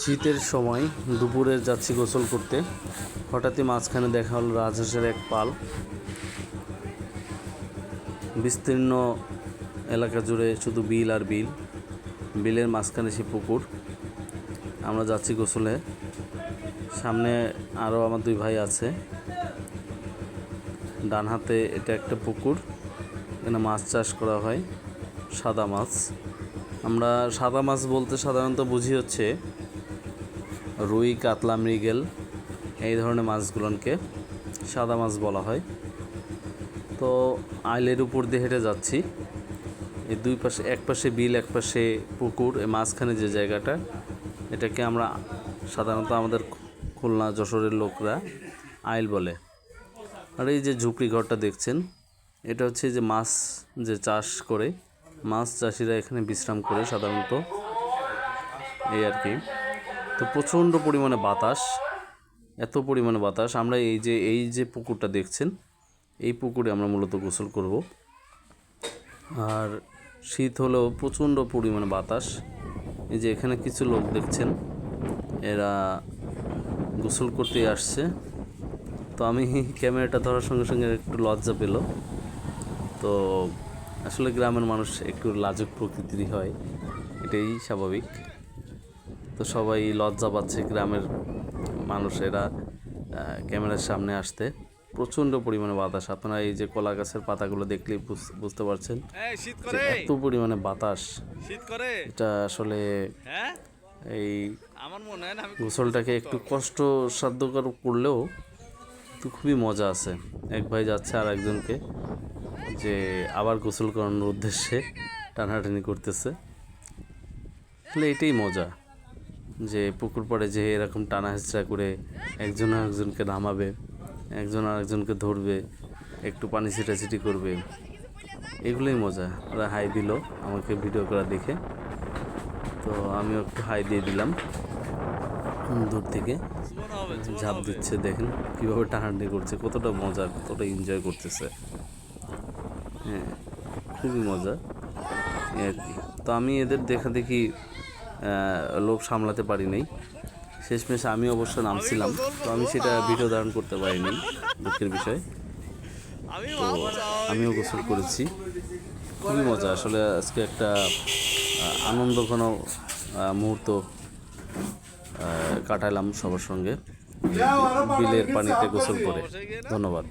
শীতের সময় দুপুরে যাচ্ছি গোসল করতে, হঠাৎই মাঝখানে দেখা হলো রাজহাঁসের এক পাল। বিস্তীর্ণ এলাকা জুড়ে শুধু বিল আর বিল, বিলের মাঝখানে সে পুকুর। আমরা যাচ্ছি গোসলে, সামনে আরও আমার দুই ভাই আছে। ডান হাতে এটা একটা পুকুর, এখানে মাছ চাষ করা হয়, সাদা মাছ। আমরা সাদা মাছ বলতে সাধারণত বুঝি হচ্ছে রুই, কাতলা, মৃগেল, এই ধরনের মাছগুলোকে সাদা মাছ বলা হয়। তো আইলের উপর দিয়ে হেঁটে যাচ্ছি, এই দুই পাশে, এক পাশে বিল, এক পাশে পুকুর, এই মাঝখানে যে জায়গাটা, এটাকে আমরা সাধারণত আমাদের খুলনা যশোরের লোকরা আইল বলে। আর এই যে ঝুপড়ি ঘরটা দেখছেন, এটা হচ্ছে যে মাছ যে চাষ করে, মাছ চাষিরা এখানে বিশ্রাম করে সাধারণত, এই আর কি। তো প্রচণ্ড পরিমাণে বাতাস, এত পরিমাণে বাতাস। আমরা এই যে পুকুরটা দেখছেন, এই পুকুরে আমরা মূলত গোসল করব। আর শীত হলেও প্রচণ্ড পরিমাণে বাতাস। এই যে এখানে কিছু লোক দেখছেন, এরা গোসল করতে আসছে। তো আমি ক্যামেরাটা ধরার সঙ্গে সঙ্গে একটু লজ্জা পেল। তো আসলে গ্রামের মানুষ একটু লাজুক প্রকৃতিরই হয়, এটাই স্বাভাবিক। তো সবাই লজ্জা পাচ্ছে, গ্রামের মানুষেরা ক্যামেরার সামনে আসতে। প্রচণ্ড পরিমাণে বাতাস, আপনারা এই যে কলা গাছের পাতাগুলো দেখলেই বুঝতে পারছেন এত পরিমাণে বাতাস। এটা আসলে এই গোসলটাকে একটু কষ্টসাধ্যকর করলেও তো খুবই মজা আছে। এক ভাই যাচ্ছে আর একজনকে যে আবার গোসল করানোর উদ্দেশ্যে টানাটানি করতেছে। তাহলে এটাই মজা, যে পুকুর পাড়ে যে এরকম টানা হেঁচড়া করে একজন আরেকজনকে নামাবে, একজন আরেকজনকে ধরবে, একটু পানি ছিটাছিটি করবে, এগুলোই মজা। ওরা হাই দিল আমাকে ভিডিও করা দেখে, তো আমিও একটু হাই দিয়ে দিলাম দূর থেকে। ঝাঁপ দিচ্ছে, দেখেন কীভাবে টানাটানি করছে, কতটা মজা, কতটা এনজয় করতেছে। হ্যাঁ, খুবই মজা আর কি। তো আমি এদের দেখা দেখি লোভ সামলাতে পারি নাই, শেষমেশ আমি অবশ্য নামছিলাম, তো আমি সেটা ভিডিও ধারণ করতে পারিনি, দুঃখের বিষয়। তো আমিও গোসল করেছি, খুবই মজা। আসলে আজকে একটা আনন্দঘন মুহূর্ত কাটালাম সবার সঙ্গে বিলের পানিতে গোসল করে। ধন্যবাদ।